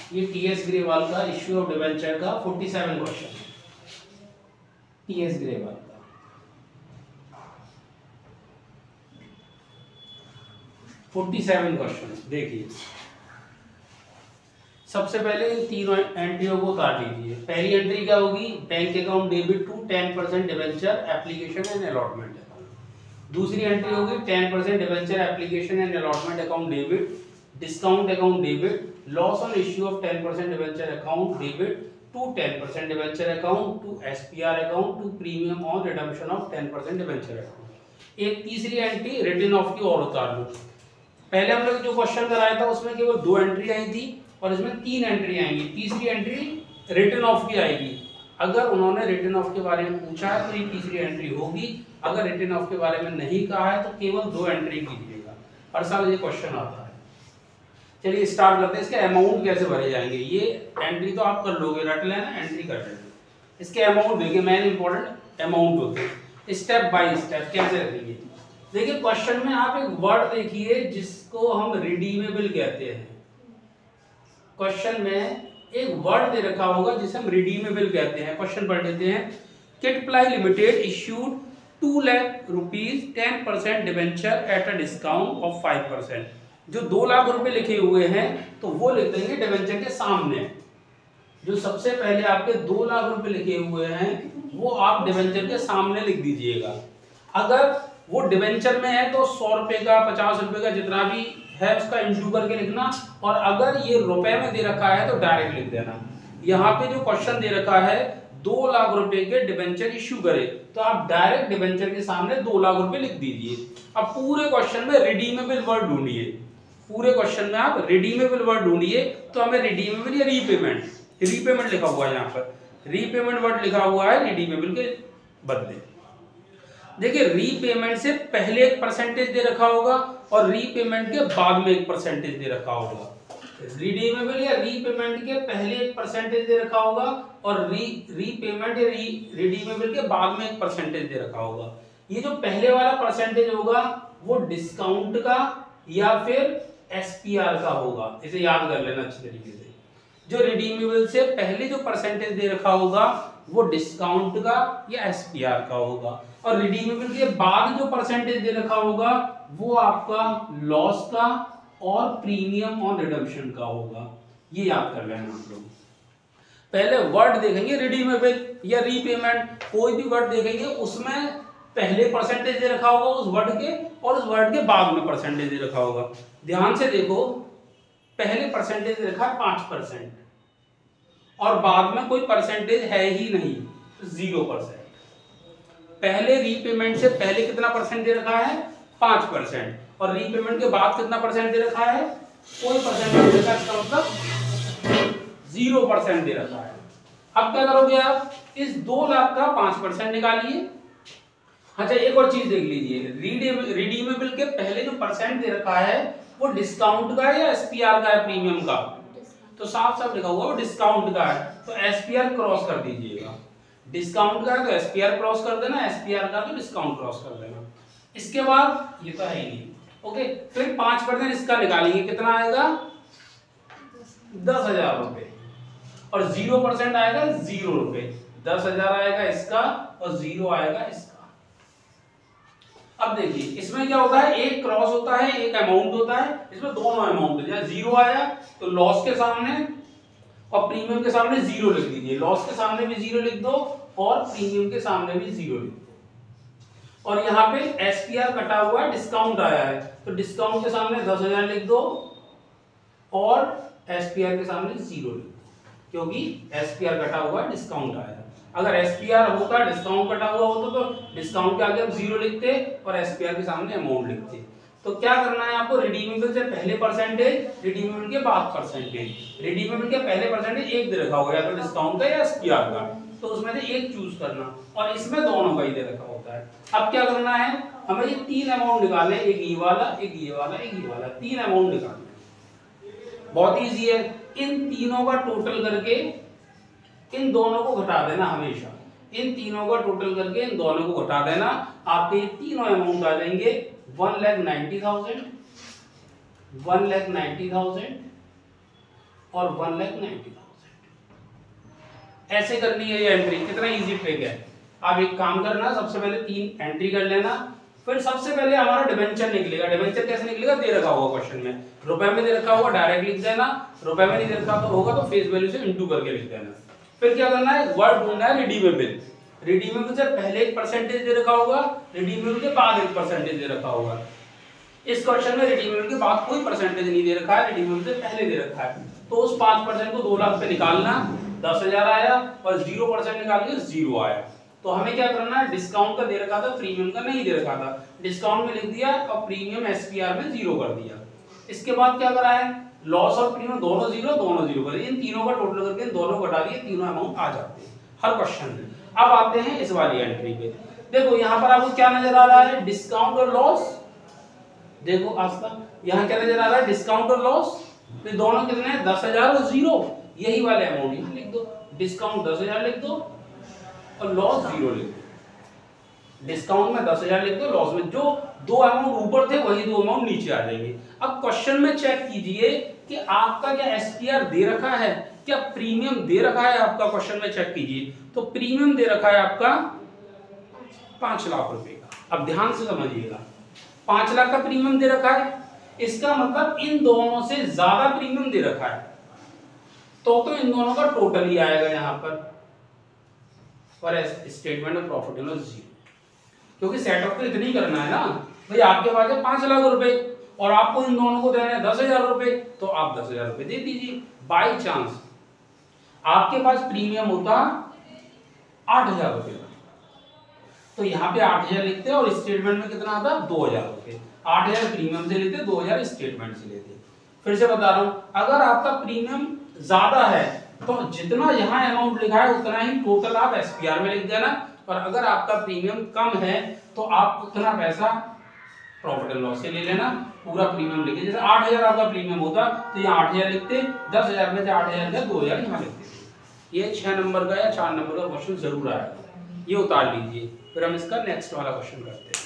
ये टीएस ग्रेवाल का issue of debenture का 47 क्वेश्चन है, टीएस ग्रेवाल का। क्वेश्चन देखिए, सबसे पहले इन तीनों एंट्रियों को उतार लीजिए। पहली एंट्री क्या होगी, bank account debit to 10% debenture application and allotment account. दूसरी एंट्री होगी 10% debenture application and allotment account debit, discount account debit, loss on issue of 10% debenture account debit to 10% debenture account to SPR account to premium on redemption of 10% debenture account. एक तीसरी entry written of की और उतार लो। पहले हम लोग जो question कराया था उसमें केवल 2 एंट्री आई थी और इसमें 3 एंट्री आएंगी। तीसरी एंट्री रिटन ऑफ की आएगी। अगर उन्होंने रिटन ऑफ के बारे में पूछा है तो ये तीसरी एंट्री होगी, अगर रिटन ऑफ के बारे में नहीं कहा है तो केवल 2 एंट्री कीजिएगा। हर साल ये क्वेश्चन आता है। चलिए स्टार्ट करते हैं। इसके अमाउंट कैसे भरे जाएंगे, ये एंट्री तो आप कर लोगे, रट लेना, एंट्री कर लेना। इसके अमाउंट देखिए, मेन इंपॉर्टेंट अमाउंट होते हैं। स्टेप बाय स्टेप कैसे रखेंगे, देखिए क्वेश्चन में आप एक वर्ड देखिए जिसको हम रिडीमेबल कहते हैं। क्वेश्चन में एक वर्ड दे रखा होगा जिसे हम रिडीमेबल कहते हैं। क्वेश्चन पढ़ लेते हैं। Kit ply limited issued 2 lakh rupees 10% debenture at a discount of 5%। जो 2 लाख रुपए लिखे हुए हैं तो वो लिख देंगे डिबेंचर के सामने। जो सबसे पहले आपके 2 लाख रुपए लिखे हुए हैं वो आप डिबेंचर के सामने लिख दीजिएगा। अगर वो डिबेंचर में है तो 100 रुपए का, 50 रुपए का, जितना भी है उसका इंटू करके लिखना। और अगर ये रुपए में दे रखा है तो डायरेक्ट लिख देना। यहाँ पे जो क्वेश्चन दे रखा है 2 लाख रुपए के डिबेंचर इश्यू करे तो आप डायरेक्ट डिबेंचर के सामने 2 लाख रुपए लिख दीजिए। अब पूरे क्वेश्चन में रिडीमेबल वर्ड ढूंढिए। पूरे क्वेश्चन में आप रिडीमेबल वर्ड ढूंढिए। तो हमें रिडीमेबल या रीपेमेंट, रीपेमेंट लिखा हुआ है यहाँ पर, रीपेमेंट वर्ड लिखा हुआ है रिडीमेबल के बदले। देखिए रीपेमेंट से पहले एक परसेंटेज दे रखा होगा और रीपेमेंट के बाद में एक परसेंटेज दे रखा होगा। रिडीमेबल या रीपेमेंट के पहले एक परसेंटेज दे रखा होगा और रीपेमेंट या रिडीमेबल के बाद में एक परसेंटेज दे रखा होगा। ये जो पहले वाला परसेंटेज होगा वो डिस्काउंट का या फिर एसपीआर का होगा। इसे याद कर लेना अच्छी तरीके से। जो रिडीमेबल से पहले जो परसेंटेज दे रखा होगा वो डिस्काउंट का या एसपीआर का होगा और रिडीमेबल के बाद जो परसेंटेज दे रखा होगा वो आपका लॉस का और प्रीमियम ऑन रिडम्पशन का होगा। ये याद कर लेना आप लोग। पहले वर्ड देखेंगे रिडीमेबल या रीपेमेंट, कोई भी वर्ड देखेंगे उसमें पहले परसेंटेज दे रखा होगा उस वर्ड के और उस वर्ड के बाद में परसेंटेज दे रखा होगा। ध्यान से देखो, पहले परसेंटेज दे रखा है 5% और बाद में कोई परसेंटेज है ही नहीं, 0%। पहले रीपेमेंट से पहले कितना परसेंट दे रखा है 5% और रीपेमेंट के बाद कितना परसेंट दे रखा है, कोई परसेंटेज दे रखा है, इसका मतलब 0% दे रखा है। अब क्या करोगे आप, इस 2 लाख का 5% निकालिए। अच्छा एक और चीज देख लीजिए, रिडीमेबल के पहले जो परसेंट दे रखा है वो डिस्काउंट का है या एसपीआर का है, प्रीमियम का, तो साफ साफ लिखा हुआ वो डिस्काउंट का है तो एसपीआर क्रॉस कर दीजिएगा। डिस्काउंट का है तो एसपीआर क्रॉस कर देना, एसपीआर का तो डिस्काउंट क्रॉस कर देना। इसके बाद ये तो है ही नहीं, ओके। फिर 5% इसका निकालेंगे, कितना आएगा 10,000 रुपए और 0% आएगा 0 रुपए। 10,000 आएगा इसका और 0 आएगा इसका। अब देखिए इसमें क्या होता है, एक क्रॉस होता है एक अमाउंट होता है, इसमें दोनों अमाउंट है। 0 आया तो लॉस के सामने और प्रीमियम के सामने 0 लिख दीजिए। लॉस के सामने भी 0 लिख दो और प्रीमियम के सामने भी 0 लिख दो। और यहाँ पे एसपीआर कटा हुआ है, डिस्काउंट आया है तो डिस्काउंट के सामने 10,000 लिख दो और एसपीआर के सामने 0 लिख दो, क्योंकि एसपीआर कटा हुआ है, डिस्काउंट आया है। अगर एसपीआर होता, डिस्काउंट कटा हुआ होता तो डिस्काउंट के आगे हम 0 लिखते और एसपीआर के सामने अमाउंट लिखते। तो क्या करना है आपको, रिडीमेबल से पहले परसेंटेज, रिडीमेबल के बाद परसेंटेज। रिडीमेबल के पहले परसेंटेज एक दे रखा होगा, या तो डिस्काउंट का या एसपीआर का, तो उसमें से एक चूज करना और इसमें दोनों का ही दे रखा होता है। अब क्या करना है, हमें ये 3 अमाउंट निकालने, एक ये वाला, एक ये वाला, एक ये वाला, 3 अमाउंट निकालने। बहुत इजी है, इन तीनों का टोटल करके इन दोनों को घटा देना हमेशा। इन तीनों का टोटल करके इन दोनों को घटा देना, आपके ये तीनों अमाउंट आ जाएंगे 1,90,000, 1,90,000 और 1,90,000। ऐसे करनी है ये एंट्री। कितना इजी ट्रिक है। आप एक काम करना, सबसे पहले 3 एंट्री कर लेना, फिर सबसे पहले हमारा डिबेंचर निकलेगा। डिबेंचर कैसे निकलेगा, दे रखा होगा क्वेश्चन में, रुपए में दे रखा होगा, डायरेक्ट लिख देना, रुपए में नहीं दे रखा तो होगा तो फेस वैल्यू से इनटू करके लिख देना। फिर क्या करना है, वर्ड ढूंढना है रिडीमेबल। रिडीमेबल से पहले एक परसेंटेज दे रखा होगा, रिडीमेबल के बाद एक परसेंटेज दे रखा होगा। इस क्वेश्चन में रिडीमेबल के बाद कोई परसेंटेज नहीं दे रखा है, रिडीमेबल से पहले दे रखा है। तो उस 5% को 2 लाख पे निकालना, 10,000 आया और 0% निकाल के 0 आया। तो हमें क्या करना है, डिस्काउंट का दे रखा था, प्रीमियम का नहीं दे रखा था, डिस्काउंट में लिख दिया और प्रीमियम एसपीआर में 0 कर दिया। इसके बाद क्या करा है, लॉस और प्रीमियम दोनों 0 कर दिए। इन तीनों का टोटल करके इन दोनों घटा दिए, तीनों अमाउंट आ जाते हैं हर क्वेश्चन में। अब आते हैं इस वाली एंट्री पे। देखो यहाँ पर आपको क्या नजर आ रहा है, डिस्काउंट और लॉस। देखो आस्था, यहाँ क्या नजर आ रहा है, डिस्काउंट और लॉस। तो दोनों कितने हैं, 10,000 और 0, यही वाले अमाउंट यहाँ लिख दो। डिस्काउंट 10,000 लिख दो और लॉस 0 लिख दो। डिस्काउंट में 10,000 लिख दो, लॉस में जो 2 अमाउंट ऊपर थे वही 2 अमाउंट नीचे आ जाएंगे। अब क्वेश्चन में चेक कीजिए कि आपका क्या एसपीआर दे रखा है, क्या प्रीमियम दे रखा है आपका, क्वेश्चन में चेक कीजिए। तो प्रीमियम दे रखा है आपका 5 लाख रुपए का। अब ध्यान से समझिएगा, 5 लाख का प्रीमियम दे रखा है, इसका मतलब इन दोनों से ज्यादा प्रीमियम दे रखा है, तो इन दोनों का टोटल ही आएगा यहाँ पर। और statement of profit and loss 0, क्योंकि सेटअप तो इतनी ही करना है ना भाई। आपके पास है 5 लाख रुपए और आपको इन दोनों को देना है 10,000 रुपए, तो आप 10,000 रुपए दे दीजिए। बाई चांस आपके पास प्रीमियम होता 8,000 रुपए का, तो यहाँ पे 8,000 लिखते और स्टेटमेंट में कितना आता, 2,000 रुपए। 8,000 प्रीमियम से लेते, 2,000 स्टेटमेंट से लेते। फिर से बता रहा हूं, अगर आपका प्रीमियम ज्यादा है तो जितना यहाँ अमाउंट लिखा है उतना ही टोटल आप एसपीआर में लिख देना, और अगर आपका प्रीमियम कम है तो आप उतना पैसा प्रॉफिट एंड लॉस से ले लेना, पूरा प्रीमियम लिखे। जैसे 8,000 आपका प्रीमियम होता तो यहाँ 8,000 लिखते, 10,000 में से 8,000 का 2,000 यहाँ लिखते। ये 6 नंबर का या 4 नंबर का क्वेश्चन जरूर आएगा, ये उतार लीजिए। फिर हम इसका नेक्स्ट वाला क्वेश्चन करते हैं।